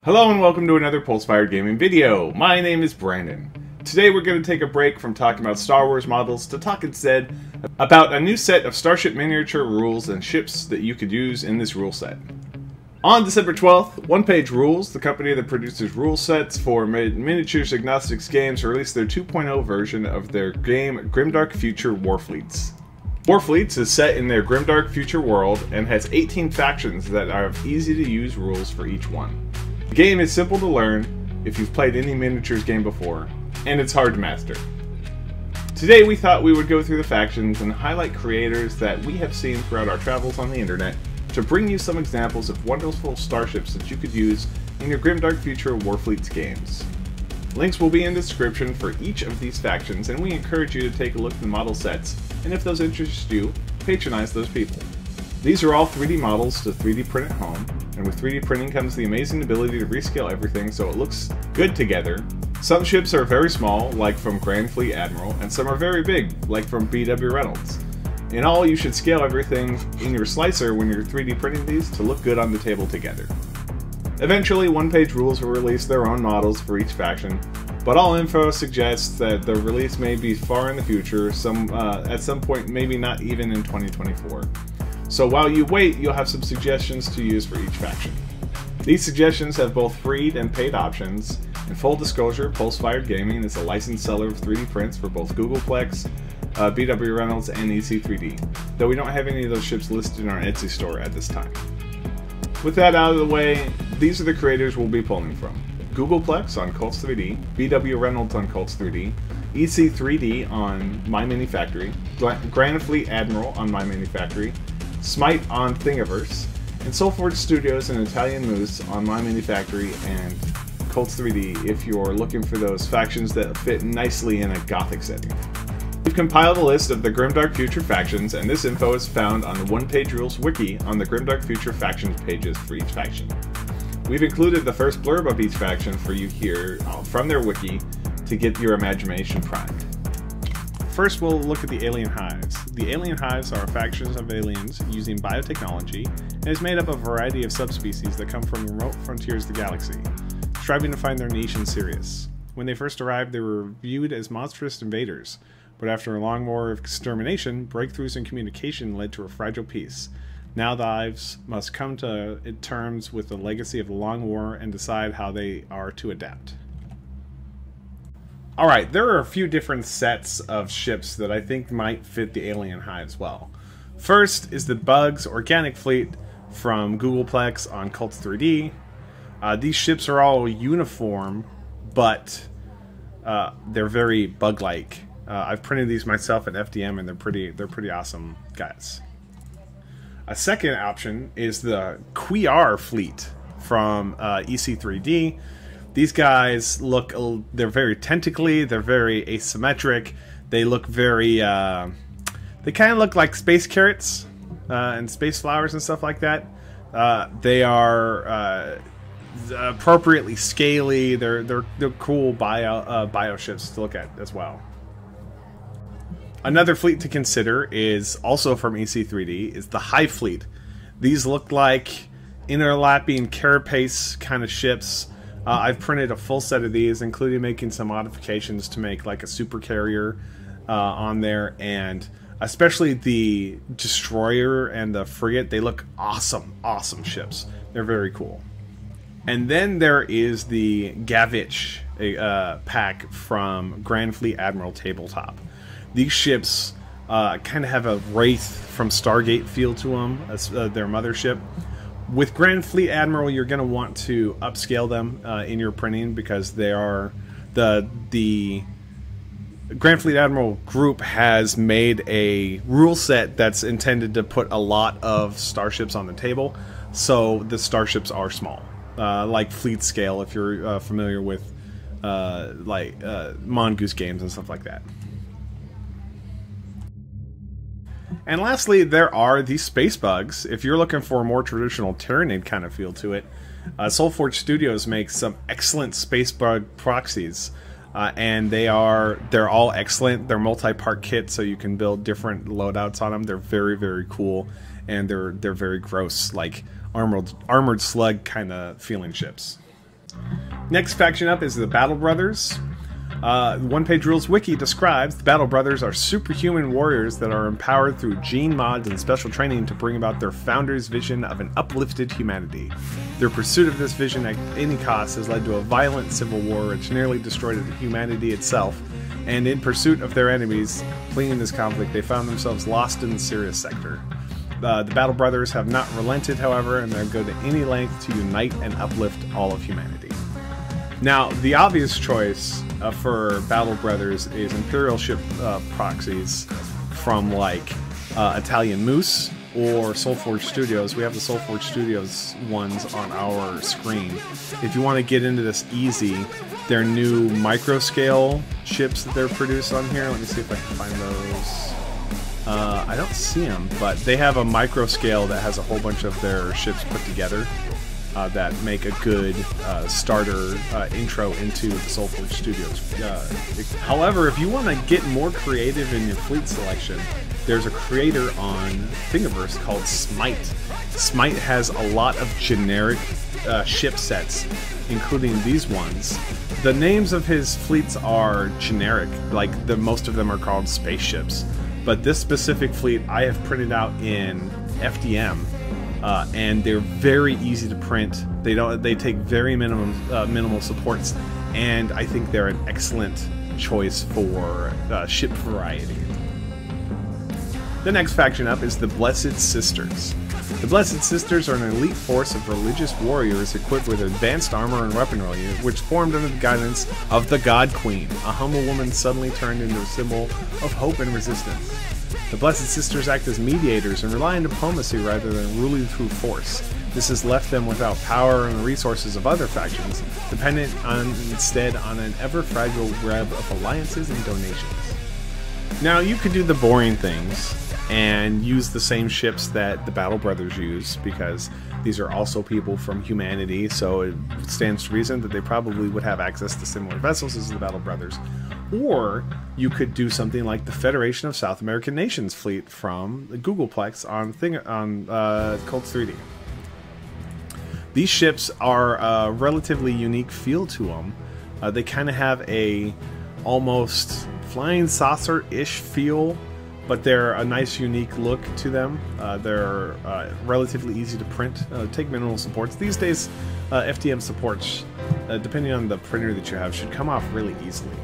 Hello and welcome to another Pulse-Fired Gaming video. My name is Brandon. Today we're going to take a break from talking about Star Wars models to talk instead about a new set of Starship miniature rules and ships that you could use in this rule set. On December 12th, OnePageRules, the company that produces rule sets for miniatures agnostics games, released their 2.0 version of their game Grimdark Future Warfleets. Warfleets is set in their grimdark future world and has 18 factions that have easy to use rules for each one. The game is simple to learn if you've played any miniatures game before, and it's hard to master. Today we thought we would go through the factions and highlight creators that we have seen throughout our travels on the internet to bring you some examples of wonderful starships that you could use in your Grimdark Future Warfleets games. Links will be in the description for each of these factions, and we encourage you to take a look at the model sets, and if those interest you, patronize those people. These are all 3D models to 3D print at home, and with 3D printing comes the amazing ability to rescale everything so it looks good together. Some ships are very small, like from Grand Fleet Admiral, and some are very big, like from BW Reynolds. In all, you should scale everything in your slicer when you're 3D printing these to look good on the table together. Eventually, OnePageRules will release their own models for each faction, but all info suggests that the release may be far in the future, at some point maybe not even in 2024. So while you wait, you'll have some suggestions to use for each faction. These suggestions have both free and paid options. In full disclosure, Pulse-Fired Gaming is a licensed seller of 3D prints for both Googleplex, BW Reynolds, and EC3D, though we don't have any of those ships listed in our Etsy store at this time. With that out of the way, these are the creators we'll be pulling from. Googleplex on Cults 3D, BW Reynolds on Cults 3D, EC3D on My Mini Factory, Grand Fleet Admiral on My Mini Factory, Smite on Thingiverse, and Forge Studios and Italianmoose on My Mini Factory and Cults 3D if you're looking for those factions that fit nicely in a Gothic setting. We've compiled a list of the Grimdark Future factions, and this info is found on the OnePageRules wiki on the Grimdark Future factions pages for each faction. We've included the first blurb of each faction for you here from their wiki to get your imagination primed. First, we'll look at the Alien Hives. The Alien Hives are factions of aliens using biotechnology and is made up of a variety of subspecies that come from remote frontiers of the galaxy, striving to find their niche in Sirius. When they first arrived, they were viewed as monstrous invaders, but after a long war of extermination, breakthroughs in communication led to a fragile peace. Now the Hives must come to terms with the legacy of the long war and decide how they are to adapt. Alright, there are a few different sets of ships that I think might fit the Alien Hives well. First is the Bugs Organic Fleet from Googleplex on Cults 3D. These ships are all uniform, but they're very bug-like. I've printed these myself at FDM, and they're pretty awesome guys. A second option is the Quiar Fleet from EC3D. These guys look, they're very tentacly, they're very asymmetric, they look very, they kind of look like space carrots and space flowers and stuff like that. They are appropriately scaly, they're cool bio ships to look at as well. Another fleet to consider is also from EC3D, is the Hive Fleet. These look like interlapping carapace kind of ships. I've printed a full set of these, including making some modifications to make like a super carrier on there, and especially the destroyer and the frigate, they look awesome ships. They're very cool. And then there is the Gavich pack from Grand Fleet Admiral Tabletop. These ships kind of have a Wraith from Stargate feel to them, as their mothership. With Grand Fleet Admiral, you're going to want to upscale them in your printing because they are the Grand Fleet Admiral group has made a rule set that's intended to put a lot of starships on the table, so the starships are small, like fleet scale if you're familiar with Mongoose games and stuff like that. And lastly, there are the Space Bugs. If you're looking for a more traditional Tyranid kind of feel to it, Forge Studios makes some excellent Space Bug proxies, and they're all excellent. They're multi-part kits, so you can build different loadouts on them. They're very cool, and they're very gross, like armored slug kind of feeling ships. Next faction up is the Battle Brothers. OnePageRules wiki describes the Battle Brothers are superhuman warriors that are empowered through gene mods and special training to bring about their founder's vision of an uplifted humanity. Their pursuit of this vision at any cost has led to a violent civil war which nearly destroyed humanity itself, and in pursuit of their enemies fleeing this conflict, they found themselves lost in the Sirius sector. The Battle Brothers have not relented, however, and they'll go to any length to unite and uplift all of humanity. Now, the obvious choice for Battle Brothers is Imperial ship proxies from like Italianmoose or Forge Studios. We have the Forge Studios ones on our screen. If you want to get into this easy, their new micro-scale ships that they're produced on here. Let me see if I can find those. I don't see them, but they have a micro-scale that has a whole bunch of their ships put together. That make a good starter intro into the Forge Studios. However, if you want to get more creative in your fleet selection, there's a creator on Thingiverse called Smite. Smite has a lot of generic ship sets, including these ones. The names of his fleets are generic, like most of them are called spaceships. But this specific fleet I have printed out in FDM. And they're very easy to print. They take very minimal supports, and I think they're an excellent choice for ship variety. The next faction up is the Blessed Sisters. The Blessed Sisters are an elite force of religious warriors equipped with advanced armor and weaponry, which formed under the guidance of the God Queen, a humble woman suddenly turned into a symbol of hope and resistance. The Blessed Sisters act as mediators and rely on diplomacy rather than ruling through force. This has left them without power and the resources of other factions, dependent instead on an ever-fragile web of alliances and donations. Now, you could do the boring things and use the same ships that the Battle Brothers use, because these are also people from humanity, so it stands to reason that they probably would have access to similar vessels as the Battle Brothers. Or you could do something like the Federation of South American Nations fleet from the Googleplex on Cult 3D. These ships are a relatively unique feel to them. They kind of have a almost flying saucer-ish feel, but they're a nice, unique look to them. They're relatively easy to print, take minimal supports. These days, FDM supports, depending on the printer that you have, should come off really easily.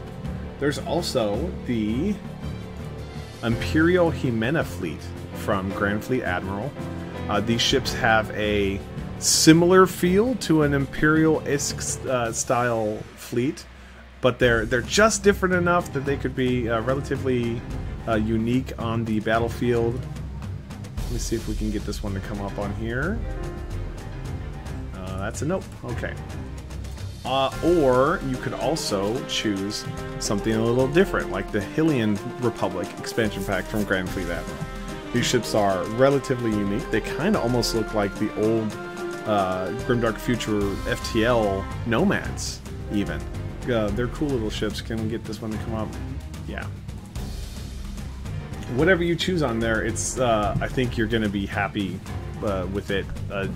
There's also the Imperial Jimena fleet from Grand Fleet Admiral. These ships have a similar feel to an Imperial-esque style fleet, but they're just different enough that they could be relatively unique on the battlefield. Let me see if we can get this one to come up on here. That's a nope. Okay. Or you could also choose something a little different, like the Hylian Republic expansion pack from Grand Fleet Admiral. These ships are relatively unique. They kind of almost look like the old Grimdark Future FTL Nomads, even. They're cool little ships. Can we get this one to come up? Yeah. Whatever you choose on there, it's I think you're going to be happy with it.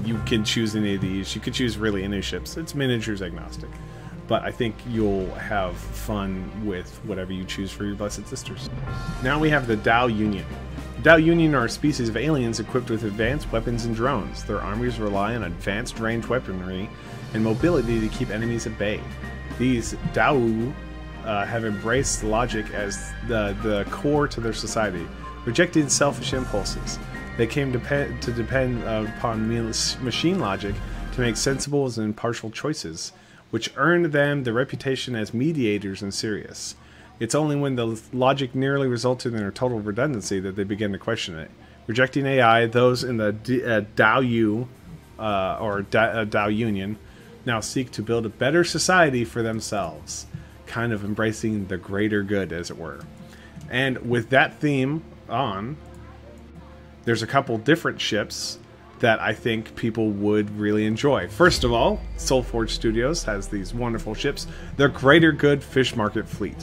You can choose any of these. You could choose really any ships. It's miniatures agnostic. But I think you'll have fun with whatever you choose for your Blessed Sisters. Now we have the DAO Union. DAO Union are a species of aliens equipped with advanced weapons and drones. Their armies rely on advanced ranged weaponry and mobility to keep enemies at bay. These DAO have embraced logic as the core to their society, rejecting selfish impulses. They came to depend upon machine logic to make sensible and impartial choices, which earned them the reputation as mediators in Sirius. It's only when the logic nearly resulted in their total redundancy that they began to question it. Rejecting AI, those in the DAO DAO Union now seek to build a better society for themselves, kind of embracing the greater good, as it were. And with that theme on, there's a couple different ships that I think people would really enjoy. First of all, Forge Studios has these wonderful ships. Their Greater Good Fish Market Fleet.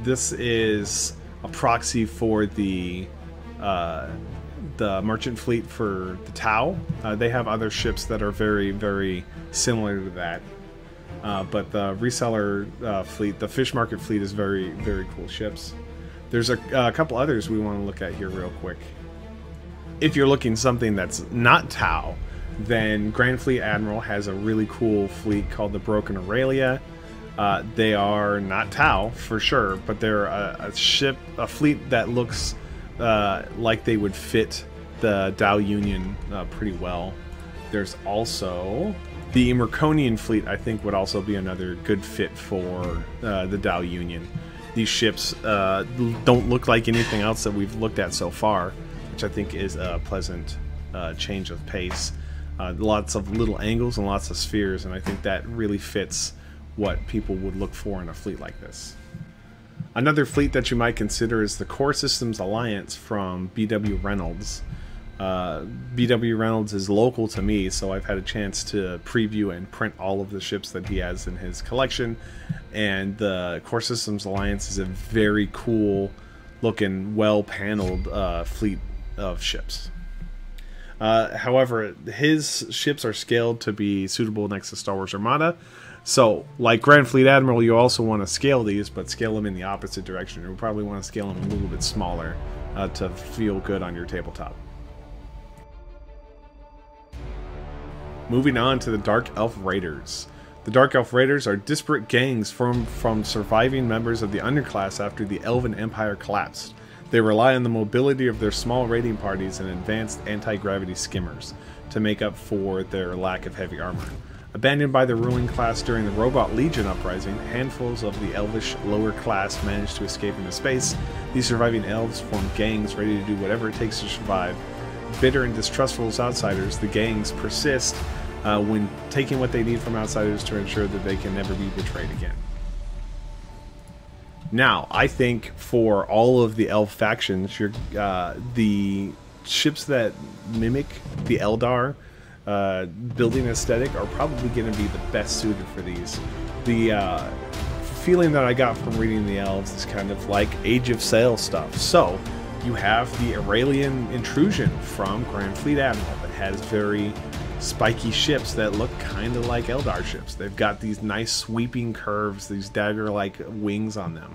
This is a proxy for the merchant fleet for the Tau. They have other ships that are very, very similar to that. But the reseller fleet, the fish market fleet, is very, very cool ships. There's a couple others we want to look at here real quick. If you're looking something that's not Tau, then Grand Fleet Admiral has a really cool fleet called the Broken Aurelia. They are not Tau for sure, but they're a fleet that looks like they would fit the DAO Union pretty well. There's also the Merconian fleet. I think would also be another good fit for the DAO Union. These ships don't look like anything else that we've looked at so far, which I think is a pleasant change of pace. Lots of little angles and lots of spheres, and I think that really fits what people would look for in a fleet like this. Another fleet that you might consider is the Core Systems Alliance from BW Reynolds. BW Reynolds is local to me, so I've had a chance to preview and print all of the ships that he has in his collection, and the Core Systems Alliance is a very cool looking, well paneled fleet of ships. However, his ships are scaled to be suitable next to Star Wars Armada. So, like Grand Fleet Admiral, you also want to scale these, but scale them in the opposite direction. You probably want to scale them a little bit smaller to feel good on your tabletop. Moving on to the Dark Elf Raiders. The Dark Elf Raiders are disparate gangs formed from surviving members of the underclass after the Elven Empire collapsed. They rely on the mobility of their small raiding parties and advanced anti-gravity skimmers to make up for their lack of heavy armor. Abandoned by the ruling class during the Robot Legion uprising, handfuls of the elvish lower class managed to escape into space. These surviving elves form gangs ready to do whatever it takes to survive. Bitter and distrustful as outsiders, the gangs persist when taking what they need from outsiders to ensure that they can never be betrayed again. Now, I think for all of the elf factions, the ships that mimic the Eldar building aesthetic are probably going to be the best suited for these. The feeling that I got from reading the elves is kind of like Age of Sail stuff. So, you have the Aurelian Intrusion from Grand Fleet Admiral that has very spiky ships that look kind of like Eldar ships. They've got these nice sweeping curves, these dagger-like wings on them.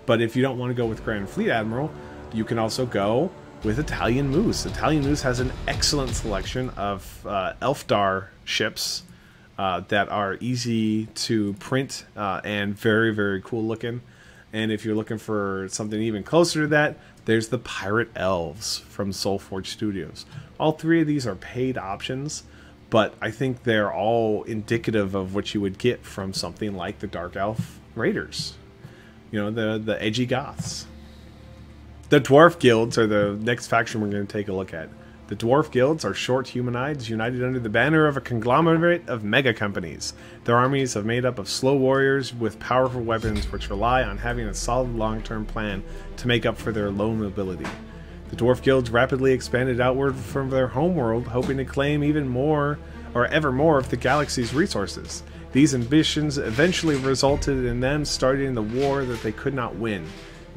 But if you don't want to go with Grand Fleet Admiral, you can also go with Italianmoose. Italianmoose has an excellent selection of Elfdar ships that are easy to print and very, very cool looking. And if you're looking for something even closer to that, there's the Pirate Elves from Forge Studios. All three of these are paid options, but I think they're all indicative of what you would get from something like the Dark Elf Raiders. You know, the edgy goths. The Dwarf Guilds are the next faction we're going to take a look at. The Dwarf Guilds are short humanoids united under the banner of a conglomerate of mega companies. Their armies are made up of slow warriors with powerful weapons which rely on having a solid long-term plan to make up for their low mobility. The Dwarf Guilds rapidly expanded outward from their homeworld, hoping to claim even more or ever more of the galaxy's resources. These ambitions eventually resulted in them starting the war that they could not win.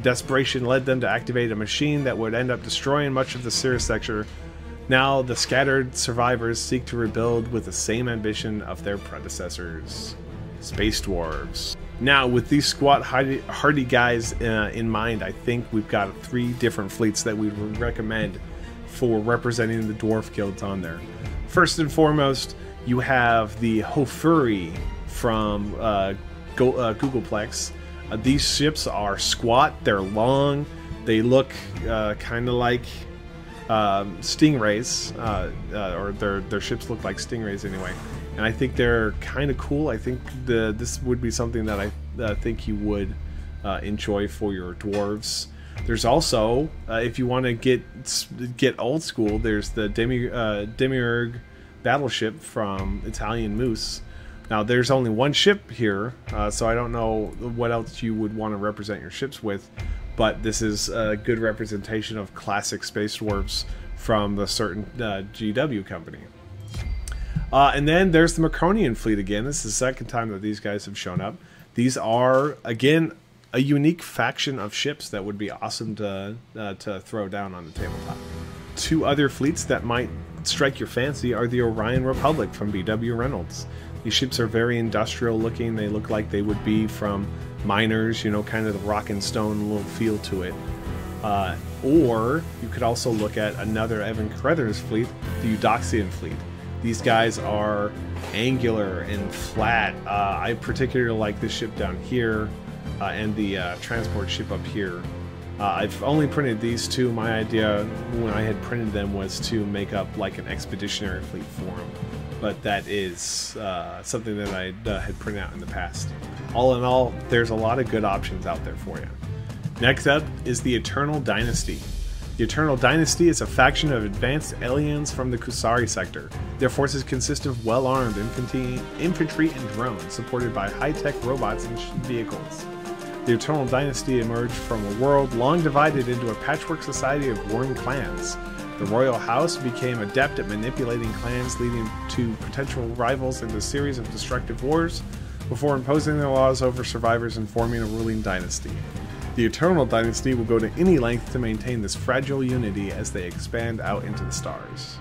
Desperation led them to activate a machine that would end up destroying much of the Cirrus sector. Now, the scattered survivors seek to rebuild with the same ambition of their predecessors. Space Dwarves. Now, with these squat hardy guys in mind, I think we've got 3 different fleets that we would recommend for representing the Dwarf Guilds on there. First and foremost, you have the Hofuri from Googleplex. These ships are squat, they're long, they look kind of like stingrays, or their ships look like stingrays anyway. And I think they're kind of cool. I think this would be something that I think you would enjoy for your dwarves. There's also, if you want to get old school, there's the Demiurge battleship from Italianmoose. Now, there's only one ship here, so I don't know what else you would want to represent your ships with, but this is a good representation of classic space dwarves from the certain GW company. And then there's the Merconian fleet again. This is the second time that these guys have shown up. These are, again, a unique faction of ships that would be awesome to throw down on the tabletop. 2 other fleets that might strike your fancy are the Orion Republic from BW Reynolds. These ships are very industrial looking. They look like they would be from miners, you know, kind of the rock and stone little feel to it. Or you could also look at another Evan Carruthers fleet, the Eudoxian fleet. These guys are angular and flat. I particularly like this ship down here and the transport ship up here. I've only printed these two. My idea when I had printed them was to make up like an expeditionary fleet for them. But that is something that I had printed out in the past. All in all, there's a lot of good options out there for you. Next up is the Eternal Dynasty. The Eternal Dynasty is a faction of advanced aliens from the Kusari sector. Their forces consist of well-armed infantry and drones, supported by high-tech robots and vehicles. The Eternal Dynasty emerged from a world long divided into a patchwork society of warring clans. The royal house became adept at manipulating clans, leading to potential rivals in a series of destructive wars, before imposing their laws over survivors and forming a ruling dynasty. The Eternal Dynasty will go to any length to maintain this fragile unity as they expand out into the stars.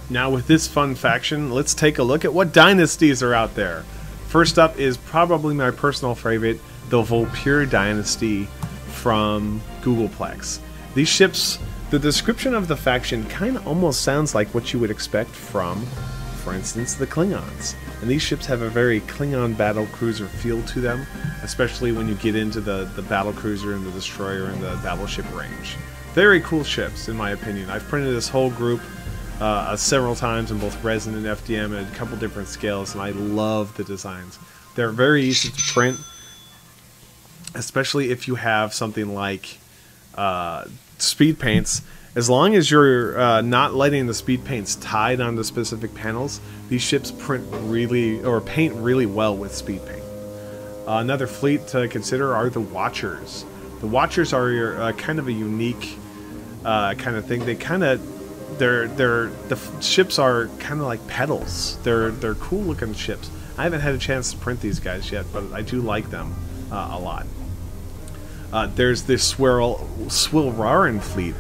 Now with this fun faction, let's take a look at what dynasties are out there. First up is probably my personal favorite, the Volpure Dynasty from Googleplex. These ships, the description of the faction kind of almost sounds like what you would expect from, for instance, the Klingons. And these ships have a very Klingon battle cruiser feel to them, especially when you get into the battle cruiser and the destroyer and the battleship range. Very cool ships, in my opinion. I've printed this whole group several times in both resin and FDM at a couple different scales, and I love the designs. They're very easy to print, especially if you have something like speed paints. As long as you're not letting the speed paints tied onto specific panels, these ships paint really well with speed paint. Another fleet to consider are the Watchers. The Watchers are your, kind of a unique kind of thing. They kind of the ships are kind of like pedals. They're cool looking ships. I haven't had a chance to print these guys yet, but I do like them a lot. There's this Swilraran fleet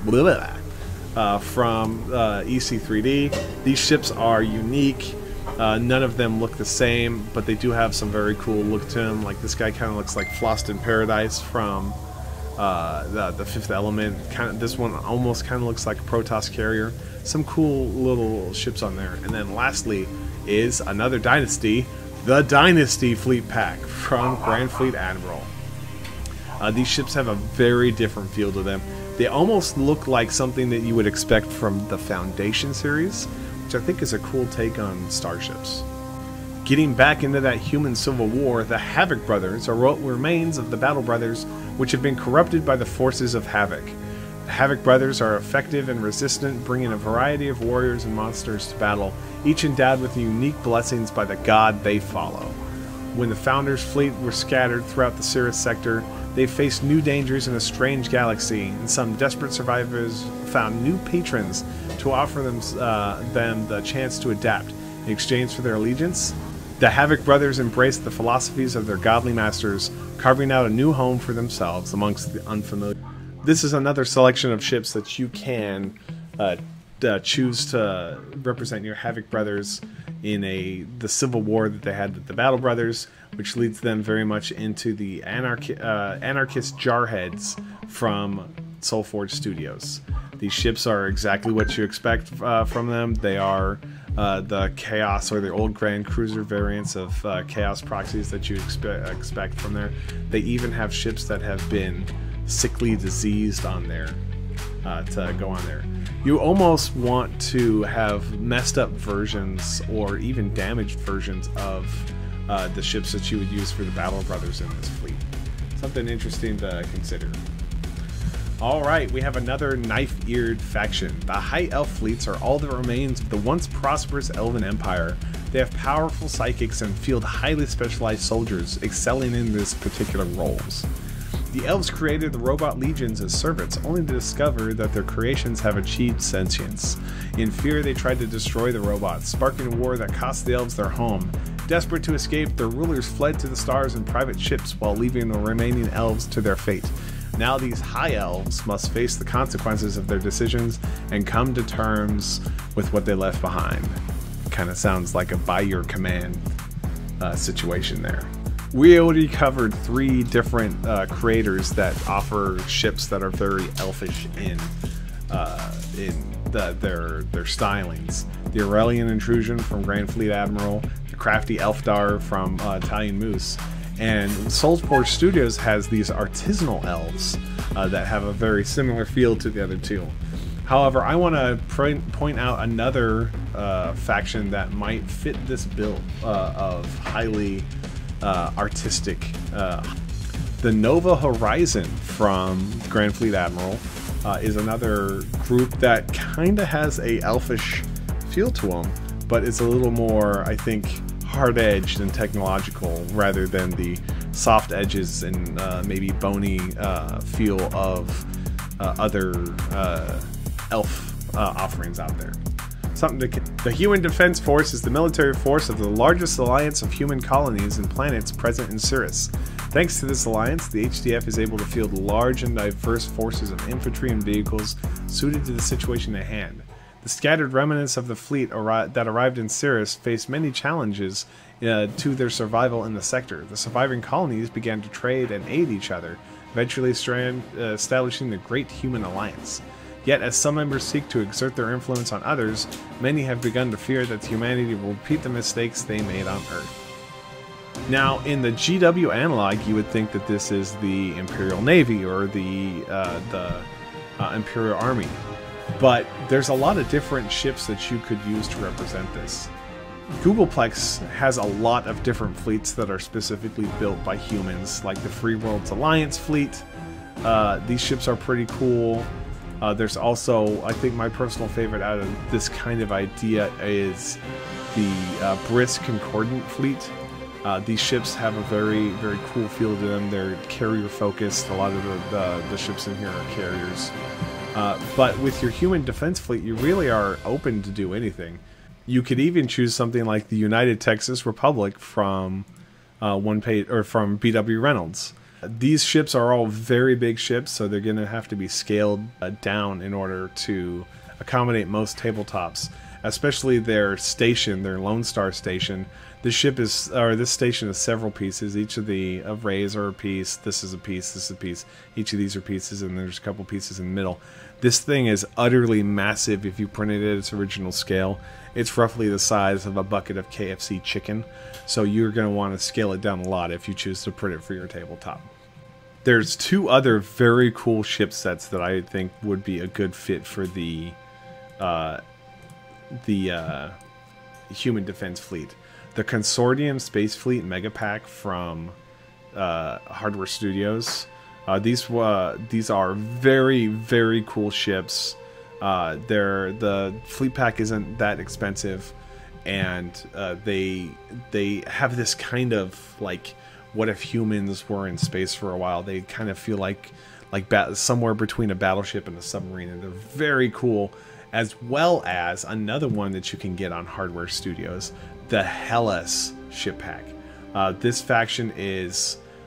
from EC3D. These ships are unique. None of them look the same, but they do have some very cool look to them. Like this guy kind of looks like Flost in Paradise from the Fifth Element. This one almost kind of looks like a Protoss carrier. Some cool little ships on there. And then lastly is another dynasty, the Dynasty Fleet Pack from Grand Fleet Admiral. These ships have a very different feel to them. They almost look like something that you would expect from the Foundation series, which I think is a cool take on starships. Getting back into that human civil war, the Havoc Brothers are what remains of the Battle Brothers, which have been corrupted by the forces of Havoc. The Havoc Brothers are effective and resistant, bringing a variety of warriors and monsters to battle, each endowed with unique blessings by the god they follow. When the Founders' fleet were scattered throughout the Cirrus sector, they faced new dangers in a strange galaxy, and some desperate survivors found new patrons to offer them the chance to adapt. In exchange for their allegiance, the Havoc Brothers embraced the philosophies of their godly masters, carving out a new home for themselves amongst the unfamiliar. This is another selection of ships that you can choose to represent your Havoc Brothers in the civil war that they had with the Battle Brothers, which leads them very much into the anarchist jarheads from Forge Studios. These ships are exactly what you expect from them. They are the Chaos or the old Grand Cruiser variants of Chaos proxies that you expect from there. They even have ships that have been sickly diseased on there to go on there. You almost want to have messed up versions or even damaged versions of the ships that you would use for the Battle Brothers in this fleet. Something interesting to consider. Alright, we have another knife-eared faction. The High Elf fleets are all that remains of the once prosperous Elven Empire. They have powerful psychics and field highly specialized soldiers, excelling in these particular roles. The elves created the robot legions as servants, only to discover that their creations have achieved sentience. In fear, they tried to destroy the robots, sparking a war that cost the elves their home. Desperate to escape, their rulers fled to the stars in private ships while leaving the remaining elves to their fate. Now these high elves must face the consequences of their decisions and come to terms with what they left behind. Kind of sounds like a by your command situation there. We already covered 3 different creators that offer ships that are very elfish in their stylings. The Aurelian Intrusion from Grand Fleet Admiral, the Crafty Elfdar from Italianmoose, and Forge Studios has these artisanal elves that have a very similar feel to the other 2. However, I want to point out another faction that might fit this bill of highly artistic. The Nova Horizon from Grand Fleet Admiral is another group that kind of has a elfish feel to them, but it's a little more, I think, hard-edged and technological rather than the soft edges and maybe bony feel of other elf offerings out there. The Human Defense Force is the military force of the largest alliance of human colonies and planets present in Cirrus. Thanks to this alliance, the HDF is able to field large and diverse forces of infantry and vehicles suited to the situation at hand. The scattered remnants of the fleet that arrived in Cirrus faced many challenges to their survival in the sector. The surviving colonies began to trade and aid each other, eventually establishing the Great Human Alliance. Yet, as some members seek to exert their influence on others, many have begun to fear that humanity will repeat the mistakes they made on Earth. Now, in the GW analog, you would think that this is the Imperial Navy or the Imperial Army, but there's a lot of different ships that you could use to represent this. Googleplex has a lot of different fleets that are specifically built by humans, like the Free Worlds Alliance fleet. These ships are pretty cool. There's also, I think my personal favorite out of this kind of idea is the Brisk Concordant fleet. These ships have a very, very cool feel to them. They're carrier focused. A lot of the ships in here are carriers. But with your human defense fleet, you really are open to do anything. You could even choose something like the United Texas Republic from from BW Reynolds. These ships are all very big ships, so they're going to have to be scaled down in order to accommodate most tabletops, especially their station, their Lone Star station. This station is several pieces. Each of the arrays are a piece. This is a piece. This is a piece. Each of these are pieces, and there's a couple pieces in the middle. This thing is utterly massive if you print it at its original scale. It's roughly the size of a bucket of KFC chicken, so you're going to want to scale it down a lot if you choose to print it for your tabletop. There's 2 other very cool ship sets that I think would be a good fit for the human defense fleet. The Consortium Space Fleet Mega Pack from Hardware Studios. These are very, very cool ships. The fleet pack isn't that expensive, and they have this kind of like, what if humans were in space for a while? They kind of feel like somewhere between a battleship and a submarine, and they're very cool. As well as another one that you can get on Hardware Studios, the Hellas ship pack. This faction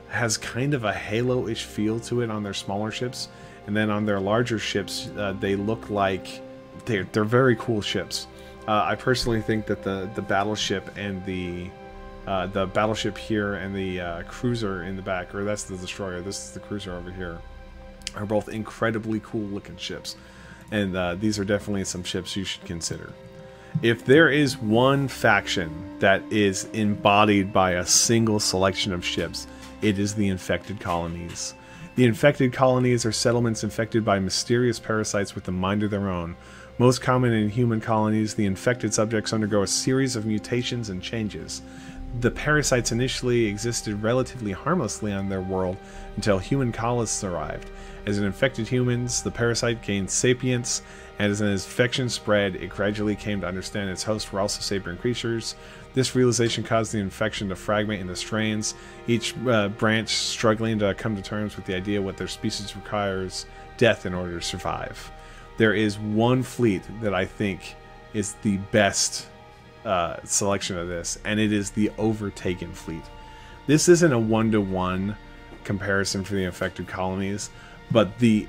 has kind of a Halo-ish feel to it on their smaller ships, and then on their larger ships, they look like they're very cool ships. I personally think that the battleship and the battleship here and the cruiser in the back, or that's the destroyer, this is the cruiser over here, are both incredibly cool looking ships, and these are definitely some ships you should consider. If there is one faction that is embodied by a single selection of ships, it is the Infected Colonies. The Infected Colonies are settlements infected by mysterious parasites with a mind of their own. Most common in human colonies, the infected subjects undergo a series of mutations and changes. The parasites initially existed relatively harmlessly on their world until human colonists arrived. As it infected humans, the parasite gained sapience, and as an infection spread, it gradually came to understand its hosts were also sapient creatures. This realization caused the infection to fragment into strains, each branch struggling to come to terms with the idea what their species requires death in order to survive. There is one fleet that I think is the best selection of this, and it is the Overtaken fleet. This isn't a one-to-one comparison for the Infected Colonies, but the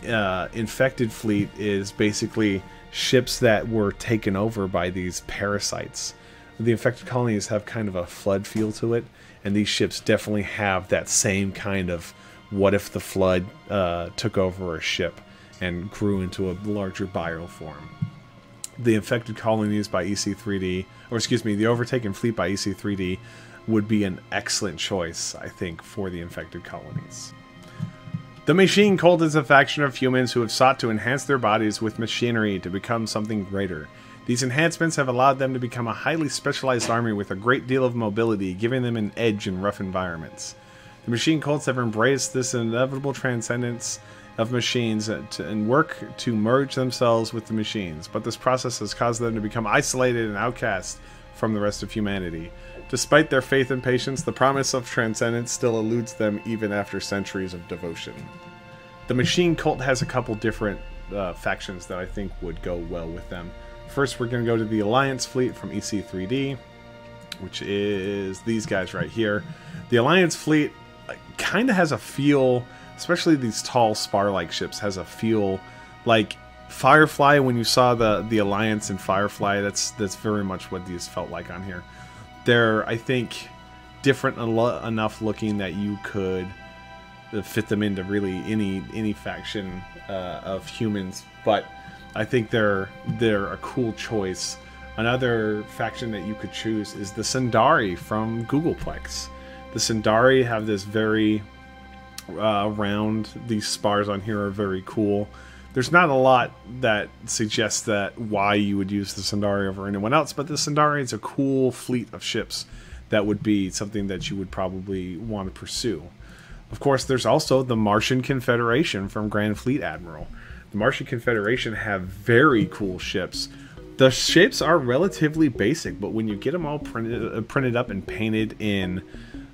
Infected fleet is basically ships that were taken over by these parasites. The infected colonies have kind of a flood feel to it, and these ships definitely have that same kind of what if the flood took over a ship and grew into a larger bioform. The infected colonies by EC3D, or excuse me, the overtaken fleet by EC3D would be an excellent choice, I think, for the infected colonies. The Machine Cult is a faction of humans who have sought to enhance their bodies with machinery to become something greater. These enhancements have allowed them to become a highly specialized army with a great deal of mobility, giving them an edge in rough environments. The Machine Cults have embraced this inevitable transcendence of machines and work to merge themselves with the machines, but this process has caused them to become isolated and outcast from the rest of humanity. Despite their faith and patience, the promise of transcendence still eludes them even after centuries of devotion. The Machine Cult has a couple different factions that I think would go well with them. First, we're going to go to the Alliance fleet from EC3D, which is these guys right here. The Alliance fleet kind of has a feel, especially these tall spar-like ships, has a feel like Firefly. When you saw the Alliance in Firefly, that's very much what these felt like on here. They're, I think, different enough looking that you could fit them into really any faction of humans, but I think they're a cool choice. Another faction that you could choose is the Sundari from Googleplex. The Sundari have this very round, these spars on here are very cool. There's not a lot that suggests that why you would use the Sundari over anyone else, but the Sundari is a cool fleet of ships that would be something that you would probably want to pursue. Of course, there's also the Martian Confederation from Grand Fleet Admiral. The Martian Confederation have very cool ships. The ships are relatively basic, but when you get them all printed up and painted in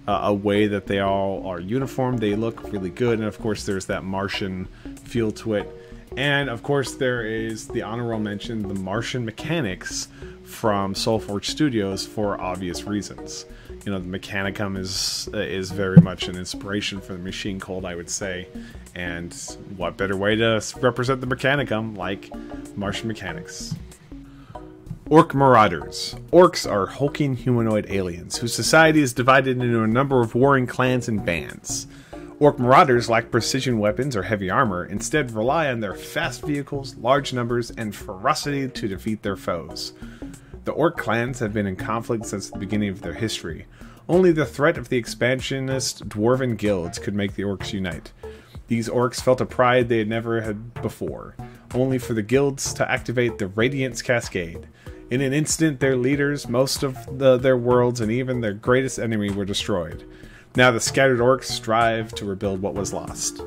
a way that they all are uniform, they look really good. And of course, there's that Martian feel to it. And of course, there is the honorable mention, the Martian Mechanics from Forge Studios, for obvious reasons. You know, the Mechanicum is very much an inspiration for the Machine Cult, I would say. And what better way to represent the Mechanicum like Martian Mechanics? Orc Marauders. Orcs are hulking humanoid aliens whose society is divided into a number of warring clans and bands. Orc Marauders lack precision weapons or heavy armor, instead rely on their fast vehicles, large numbers, and ferocity to defeat their foes. The Orc clans have been in conflict since the beginning of their history. Only the threat of the expansionist Dwarven Guilds could make the Orcs unite. These Orcs felt a pride they had never had before, only for the guilds to activate the Radiance Cascade. In an instant, their leaders, most of their worlds, and even their greatest enemy were destroyed. Now the scattered orcs strive to rebuild what was lost.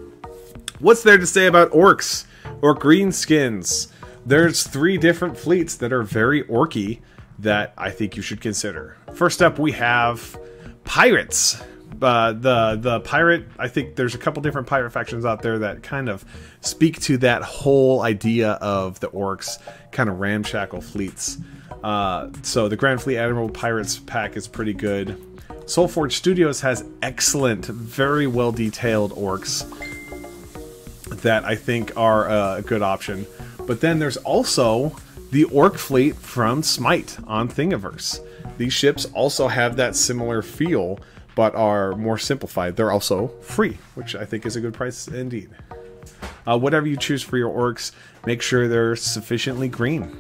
What's there to say about orcs or greenskins? There's 3 different fleets that are very orky that I think you should consider. First up, we have pirates. The pirate, I think there's a couple different pirate factions out there that kind of speak to that whole idea of the orcs, kind of ramshackle fleets. So the Grand Fleet Admiral Pirates pack is pretty good. Forge Studios has excellent, very well detailed orcs that I think are a good option. But then there's also the orc fleet from Smite on Thingiverse. These ships also have that similar feel, but are more simplified. They're also free, which I think is a good price indeed. Whatever you choose for your orcs, make sure they're sufficiently green.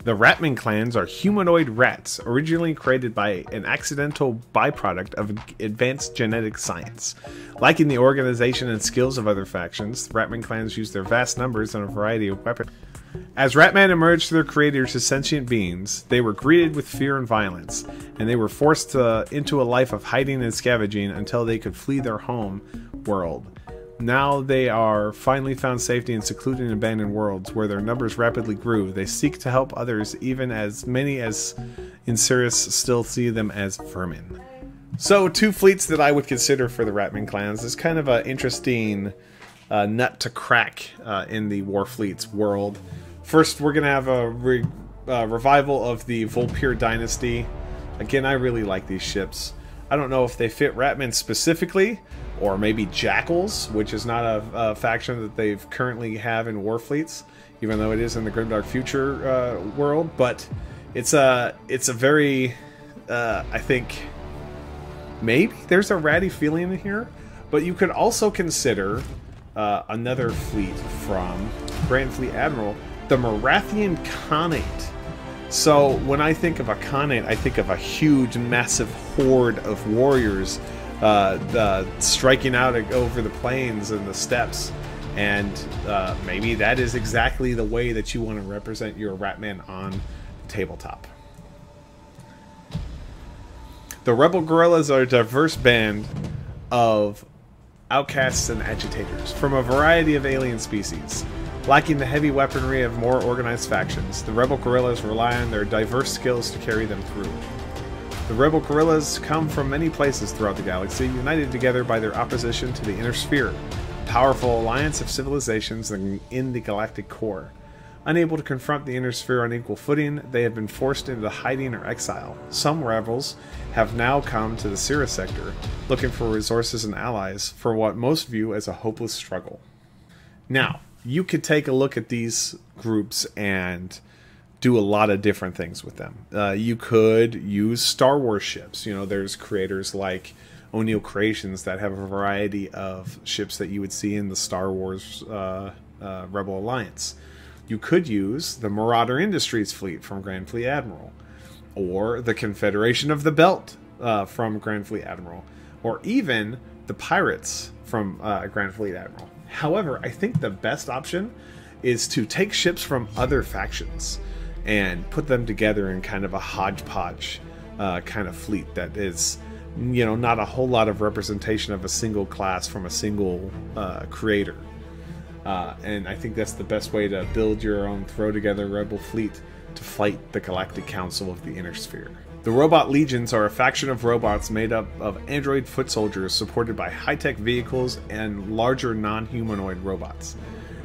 The Ratman Clans are humanoid rats, originally created by an accidental byproduct of advanced genetic science. Like in the organization and skills of other factions, the Ratman Clans use their vast numbers and a variety of weapons. As Ratman emerged to their creators as sentient beings, they were greeted with fear and violence, and they were forced into a life of hiding and scavenging until they could flee their home world. Now they are finally found safety in secluded and abandoned worlds where their numbers rapidly grew. They seek to help others, even as many as in Sirius still see them as vermin. So 2 fleets that I would consider for the Ratman Clans is kind of an interesting nut to crack in the Warfleets world. First, we're going to have a revival of the Volpyr Dynasty. Again, I really like these ships. I don't know if they fit Ratman specifically, or maybe Jackals, which is not a faction that they currently have in Warfleets, even though it is in the Grimdark Future world. But It's a very, I think, maybe there's a ratty feeling in here, but you could also consider another fleet from Grand Fleet Admiral, the Marathian Khanate. So when I think of a Khanate, I think of a huge, massive horde of warriors striking out over the plains and the steppes. And maybe that is exactly the way that you want to represent your Ratman on the tabletop. The Rebel Guerillas are a diverse band of outcasts and agitators from a variety of alien species. Lacking the heavy weaponry of more organized factions, the Rebel Guerillas rely on their diverse skills to carry them through. The Rebel Guerillas come from many places throughout the galaxy, united together by their opposition to the Inner Sphere, a powerful alliance of civilizations in the galactic core. Unable to confront the Inner Sphere on equal footing, they have been forced into hiding or exile. Some rebels have now come to the Cirrus sector, looking for resources and allies for what most view as a hopeless struggle. Now, you could take a look at these groups and do a lot of different things with them. You could use Star Wars ships. You know, there's creators like O'Neill Creations that have a variety of ships that you would see in the Star Wars Rebel Alliance. You could use the Marauder Industries fleet from Grand Fleet Admiral, or the Confederation of the Belt from Grand Fleet Admiral, or even the Pirates from Grand Fleet Admiral. However, I think the best option is to take ships from other factions and put them together in kind of a hodgepodge kind of fleet that is, you know, not a whole lot of representation of a single class from a single creator. And I think that's the best way to build your own throw-together rebel fleet to fight the Galactic Council of the Inner Sphere. The Robot Legions are a faction of robots made up of android foot soldiers supported by high-tech vehicles and larger non-humanoid robots.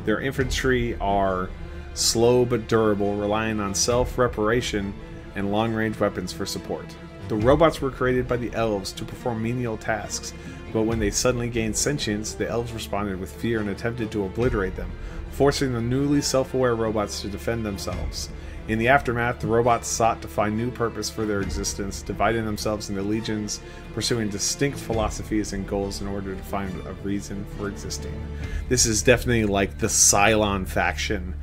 Their infantry are slow but durable, relying on self-reparation and long-range weapons for support. The robots were created by the elves to perform menial tasks, but when they suddenly gained sentience, the elves responded with fear and attempted to obliterate them, forcing the newly self-aware robots to defend themselves. In the aftermath, the robots sought to find new purpose for their existence, dividing themselves into legions, pursuing distinct philosophies and goals in order to find a reason for existing. This is definitely like the Cylon faction,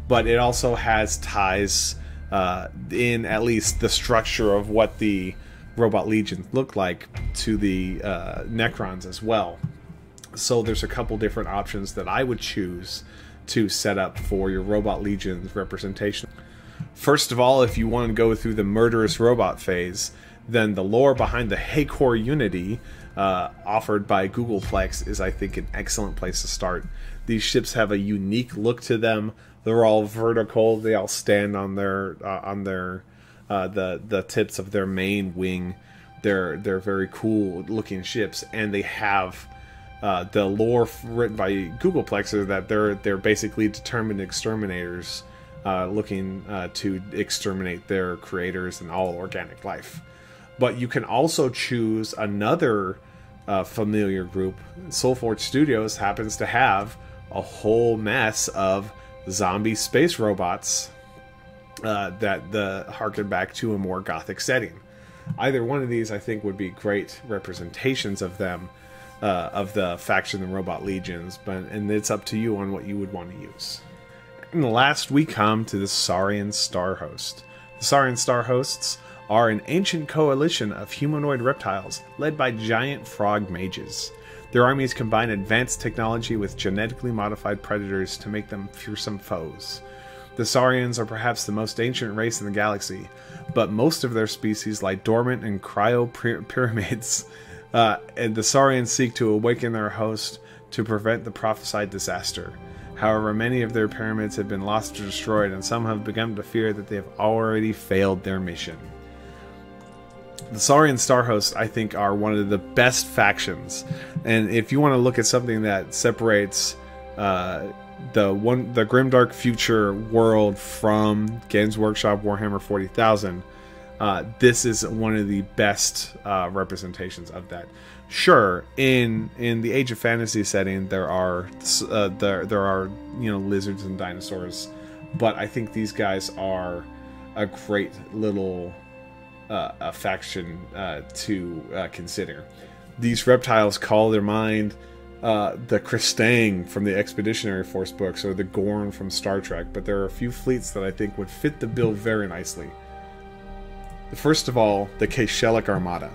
but it also has ties in at least the structure of what the Robot Legions look like to the Necrons as well. So there's a couple different options that I would choose to set up for your Robot Legions representation. First of all, if you want to go through the murderous robot phase, then the lore behind the Haycore Unity offered by Googleplex is, I think, an excellent place to start. These ships have a unique look to them. They're all vertical. They all stand on their the tips of their main wing. They're very cool looking ships, and they have the lore written by Googleplex is that they're basically determined exterminators looking to exterminate their creators and all organic life. But you can also choose another familiar group. Forge Studios happens to have a whole mess of zombie space robots that harken back to a more Gothic setting. Either one of these, I think, would be great representations of them, of the faction, the Robot Legions, and it's up to you on what you would want to use. And last, we come to the Saurian Starhost. The Saurian Starhosts are an ancient coalition of humanoid reptiles led by giant frog mages. Their armies combine advanced technology with genetically modified predators to make them fearsome foes. The Saurians are perhaps the most ancient race in the galaxy, but most of their species lie dormant in cryo-pyramids, and the Saurians seek to awaken their host to prevent the prophesied disaster. However, many of their pyramids have been lost or destroyed, and some have begun to fear that they have already failed their mission. The Saurian Starhosts, I think, are one of the best factions, and if you want to look at something that separates the grimdark future world from Games Workshop Warhammer 40,000, this is one of the best representations of that. Sure, in the Age of Fantasy setting, there are lizards and dinosaurs, but I think these guys are a great little a faction to consider. These reptiles call their mind the Kristang from the Expeditionary Force books, or the Gorn from Star Trek, but there are a few fleets that I think would fit the bill very nicely. First of all, the Kayshelik Armada.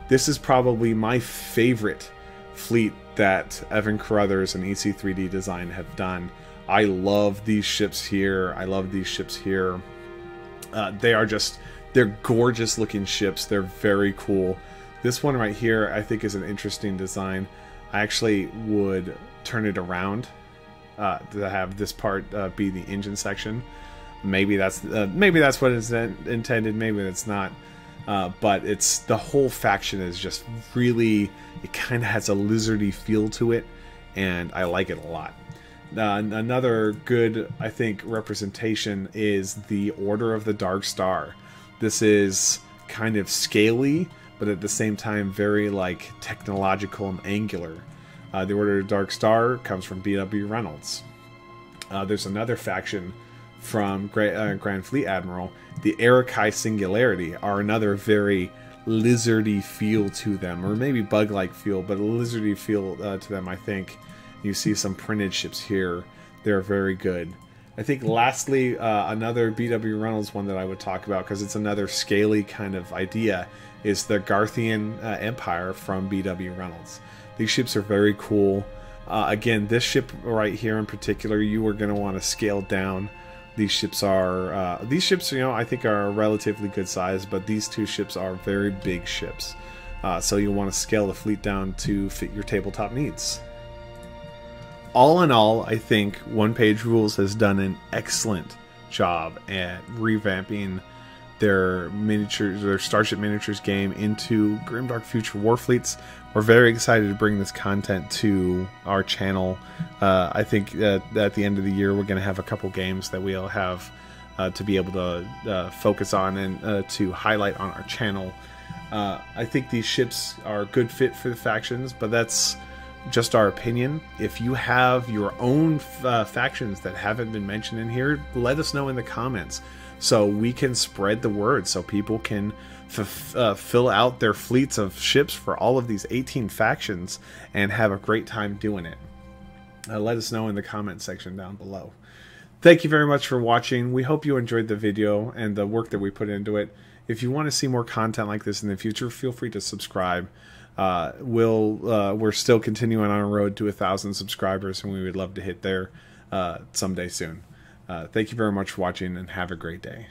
This is probably my favorite fleet that Evan Carruthers and EC3D Design have done. I love these ships here. I love these ships here. They're gorgeous looking ships. They're very cool. This one right here I think is an interesting design. I actually would turn it around to have this part be the engine section. Maybe that's what it's intended. Maybe it's not. But it's the whole faction is just really, it kind of has a lizardy feel to it, and I like it a lot. Another good, I think, representation is the Order of the Dark Star. This is kind of scaly, but at the same time very like technological and angular. The Order of the Dark Star comes from B.W. Reynolds. There's another faction from Grand Fleet Admiral. The Arakai Singularity are another very lizardy feel to them, or maybe bug-like feel, but a lizardy feel to them, I think. You see some printed ships here. They're very good. I think lastly, another B.W. Reynolds one that I would talk about, because it's another scaly kind of idea, is the Garthian Empire from B.W. Reynolds. These ships are very cool. Again, this ship right here in particular, you are going to want to scale down. These ships, you know, I think are a relatively good size, but these two ships are very big ships. So you'll want to scale the fleet down to fit your tabletop needs. All in all, I think OnePageRules has done an excellent job at revamping their miniatures, their Starship Miniatures game into Grimdark Future Warfleets. We're very excited to bring this content to our channel. I think at the end of the year, we're going to have a couple games that we'll have to be able to focus on and to highlight on our channel. I think these ships are a good fit for the factions, but that's just our opinion. If you have your own factions that haven't been mentioned in here, let us know in the comments so we can spread the word, so people can fill out their fleets of ships for all of these 18 factions and have a great time doing it. Let us know in the comment section down below. Thank you very much for watching. We hope you enjoyed the video and the work that we put into it. If you want to see more content like this in the future, feel free to subscribe. We're still continuing on our road to 1,000 subscribers, and we would love to hit there someday soon. Thank you very much for watching, and have a great day.